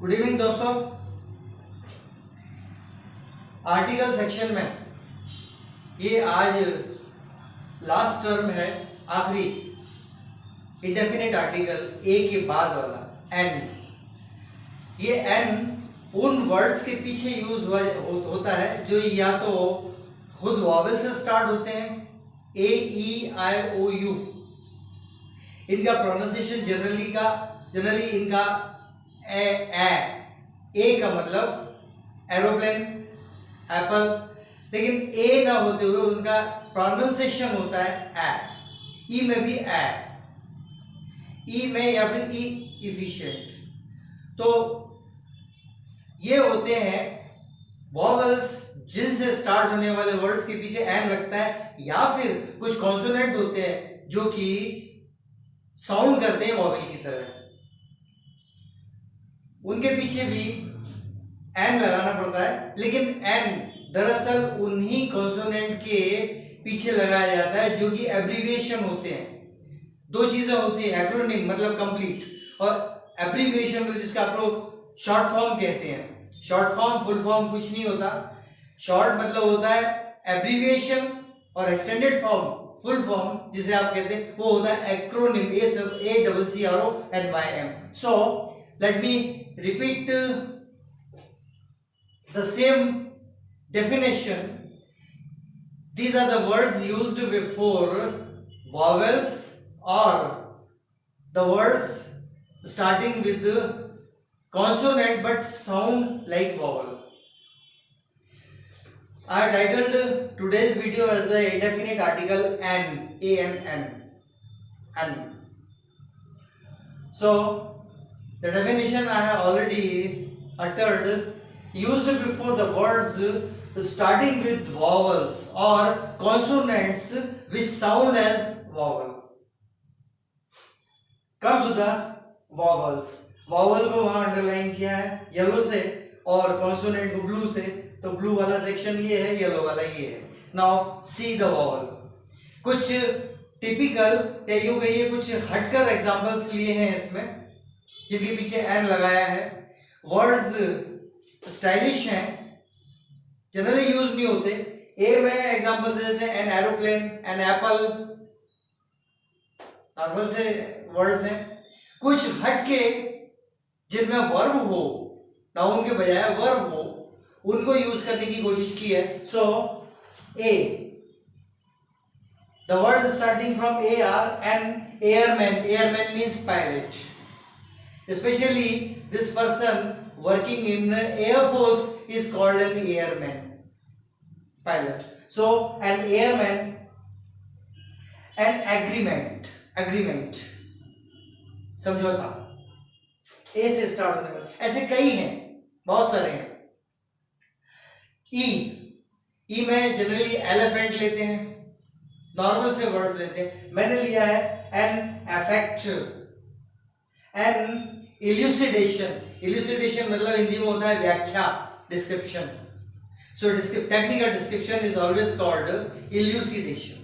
Good evening दोस्तों। Article section में ये आज लास्ट टर्म है, आखिरी इंडेफिनिट आर्टिकल ए के बाद वाला एन। ये एन उन वर्ड्स के पीछे यूज होता है जो या तो खुद वॉवेल से स्टार्ट होते हैं, ए ई आई ओ यू। इनका प्रोनाउंसिएशन जनरली इनका ए का मतलब एरोप्लेन, एप्पल, लेकिन ए ना होते हुए उनका प्रोनाउंसिएशन होता है ए। ई में भी ई में या फिर ई इफिशिएंट। तो ये होते हैं वॉवेल्स जिनसे स्टार्ट होने वाले वर्ड्स के पीछे एन लगता है, या फिर कुछ कॉन्सोनेंट होते हैं जो कि साउंड करते हैं वॉवेल की तरह, उनके पीछे भी एन लगाना पड़ता है। लेकिन एन दरअसल उन्हीं कॉन्सोनेंट के पीछे लगाया जाता है जो कि एब्रीविएशन होते हैं। दो चीजें होती है, एक्रोनिम मतलब कंप्लीट, और एब्रीविएशन मतलब जिसका आप लोग शॉर्ट फॉर्म कहते हैं। शॉर्ट फॉर्म फुल फॉर्म कुछ नहीं होता। शॉर्ट मतलब होता है एब्रीविएशन, और एक्सटेंडेड फॉर्म फुल फॉर्म जिसे आप कहते हैं वो होता है acronym, ACCRONYM। So let me repeat the same definition. These are the words used before vowels or the words starting with the consonant but sound like vowel. I titled today's video as a indefinite article N, N. So the definition I have already uttered, used before the words starting with vowels or consonants which sound as vowel. Come to the vowels. vowel को वहां underline किया है yellow से, और consonant को blue से। तो blue वाला सेक्शन ये है, येलो वाला ये है। Now see the vowel. कुछ टिपिकल या यूं कहिए कुछ हटकर एग्जांपल्स लिए हैं इसमें जिनके पीछे एन लगाया है। वर्ड्स स्टाइलिश हैं, जनरली यूज नहीं होते। ए में एग्जांपल दे देते हैं, an aeroplane, an apple, normal से वर्ड्स हैं। कुछ हटके जिनमें वर्ब हो, नाउन के बजाय वर्ब हो, उनको यूज करने की कोशिश की है। So A, the words starting from A or an airman. Airman means pilot. Especially this person working in Air Force is called an airman, pilot. So an airman, an agreement, समझौता। ए से start होने वाले ऐसे कई हैं, बहुत सारे हैं। ई में जनरली एलिफेंट लेते हैं, नॉर्मल से वर्ड्स लेते हैं। मैंने लिया है एन अफेक्ट, एन इल्यूसिडेशन मतलब हिंदी में होता है व्याख्या, description. So technical description is always called elucidation.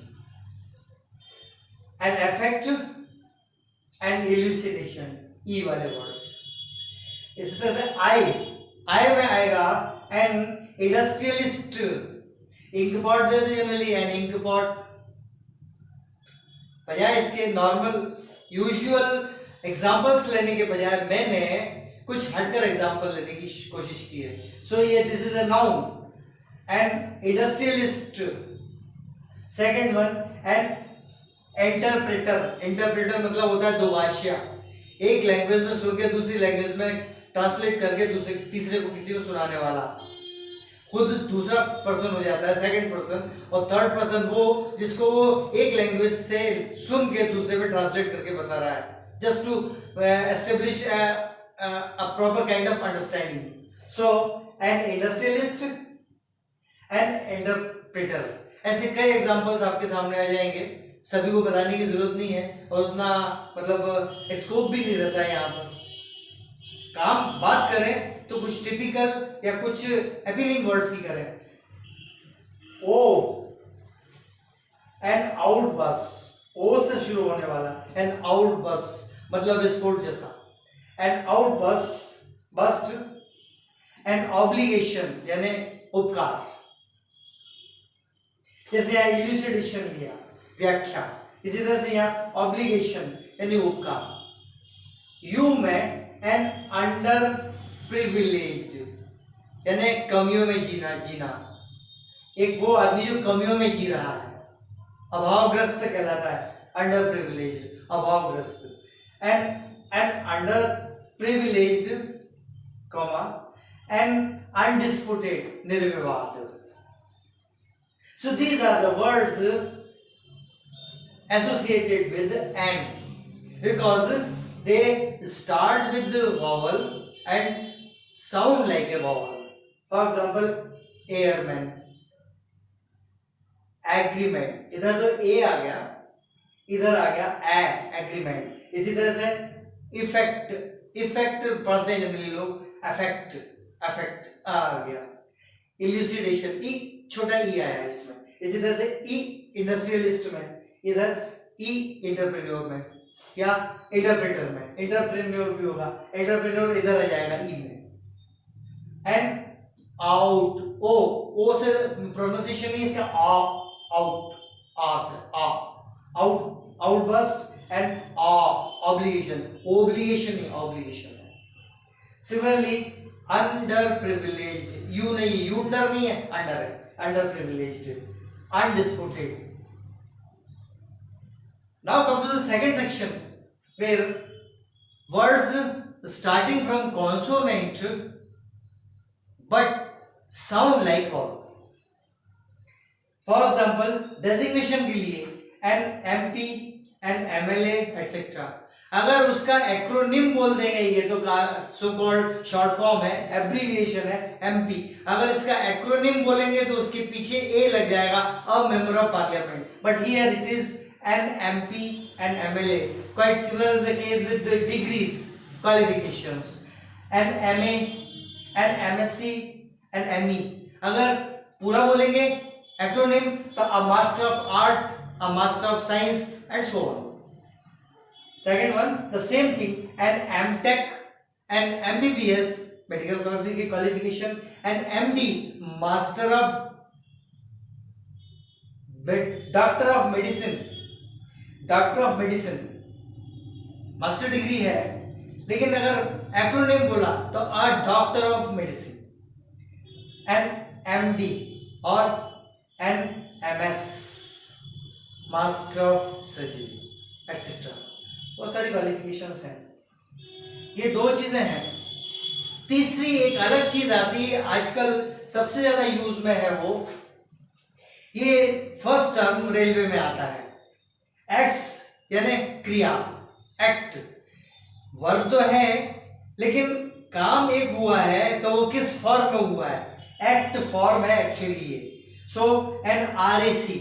An affect and elucidation, E वाले वर्ड्स। इसी तरह से आई में आएगा एन इंडस्ट्रियलिस्ट। इंकपॉट देते जनरली एन इंकपॉट, बजाय इसके नॉर्मल यूजुअल एग्जाम्पल्स लेने के बजाय मैंने कुछ हटकर एग्जाम्पल लेने की कोशिश की है। सो ये this is a noun, N industrialist. Second one N interpreter मतलब होता है दोभाषिया। एक लैंग्वेज में सुन के दूसरी लैंग्वेज में ट्रांसलेट करके तीसरे को किसी को सुनाने वाला। खुद दूसरा पर्सन हो जाता है, सेकंड पर्सन, और थर्ड पर्सन वो जिसको वो एक लैंग्वेज से सुन के दूसरे में ट्रांसलेट करके बता रहा है, just to establish a proper kind of understanding. So an industrialist, an interpreter. ऐसे कई एग्जांपल्स आपके सामने आ जाएंगे, सभी को बताने की जरूरत नहीं है और उतना मतलब स्कोप भी नहीं रहता है यहाँ पर। काम बात करें तो कुछ टिपिकल या कुछ अपीलिंग वर्ड्स की करें। ओ, एन आउट बस, ओ से शुरू होने वाला, एन आउट बस मतलब विस्फोट जैसा। N outburst must and obligation यानी उपकार। जैसे यहाँ इल्यूसिडेशन लिया, व्याख्या, इसी तरह से यहाँ ऑब्लिगेशन यानी उपकार। यू में एन अंडर प्रिविलेज्ड यानी कमियों में जीना, एक वो आदमी जो कमियों में जी रहा है, अभावग्रस्त कहलाता है, अंडर प्रिविलेज्ड, अभावग्रस्त। An underprivileged comma an undisputed, निर्विवाद। So these are the words associated with an, because they start with the vowel and sound like a vowel. For example, airman, agreement, इधर तो a आ गया, इधर आ गया agreement। इसी तरह से effect, effect पढ़ते हैं जनरली लोग, अफेक्ट, अफेक्ट आ गया। इल्यूसिडेशन, ई छोटा ई आया इसमें। इसी तरह से ई इंडस्ट्रियलिस्ट में, इधर ई इंटरप्रेन्योर में या इंटरप्रेटर में, इंटरप्रेन्योर भी होगा, इंटरप्रेन्योर इधर आ जाएगा ई में। एंड आउट, ओ से प्रोनाउंसिएशन नहीं इसका, आउट, आ से आ, out, outburst and obligation, obligation नहीं, ऑब्लिगेशन है। सिमिलरली अंडर प्रिविलेज्ड, यू नहीं, यूंडर नहीं है, अंडर है, under privileged, undisputed. Now come to the second section where words starting from consonant but sound like vowel. For example designation के लिए an MP, an MLA etcetera, अगर उसका acronym बोल देंगे, ये तो सो कॉल्ड शॉर्ट फॉर्म है, abbreviation है एमपी, अगर इसका एक्रोनिम बोलेंगे तो उसके पीछे ए लग जाएगा, a member of parliament, but here it is an MP, an MLA. Quite similar is the case with the degrees, qualifications, an MA, an MSc, an ME. अगर पूरा बोलेंगे एक्रोनिम तो a master of art, a master of science and so on. Second one, the same thing, an MTech, an MBBS, medical qualification, an MD, Master of Doctor of Medicine, Doctor of Medicine, master degree है, लेकिन अगर acronym बोला तो a Doctor of Medicine, an MD और an MS, Master of Surgery, etc. बहुत सारी qualifications हैं। ये दो चीजें हैं। तीसरी एक अलग चीज आती है, आजकल सबसे ज्यादा यूज में है, वो ये फर्स्ट टर्म रेलवे में आता है, एक्ट्स यानी क्रिया, एक्ट, वर्ब तो है लेकिन काम एक हुआ है, तो वो किस फॉर्म में हुआ है, एक्ट फॉर्म है एक्चुअली ये। सो एन आरएसी,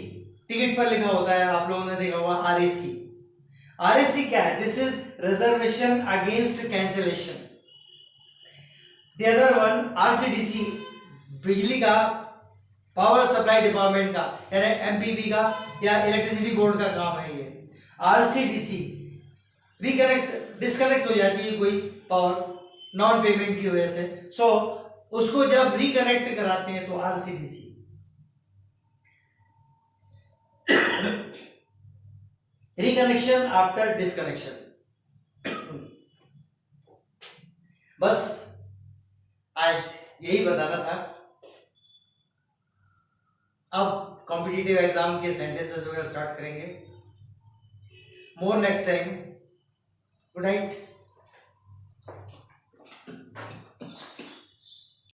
टिकट पर लिखा होता है, आप लोगों ने देखा होगा आरएसी। आरएसी क्या है? This is reservation against cancellation. The other one RCDC, बिजली का, पावर सप्लाई डिपार्टमेंट का, यानी एमपीबी का या इलेक्ट्रिसिटी बोर्ड का काम है ये। आरसीडीसी रिकनेक्ट, डिस्कनेक्ट हो जाती है कोई पावर नॉन पेमेंट की वजह से, सो उसको जब रिकनेक्ट कराते हैं तो आरसीडीसी। Reconnection after disconnection. बस आज यही बताना था। अब कॉम्पिटिटिव एग्जाम के सेंटेंसेस वगैरह स्टार्ट करेंगे। मोर नेक्स्ट टाइम। Good night.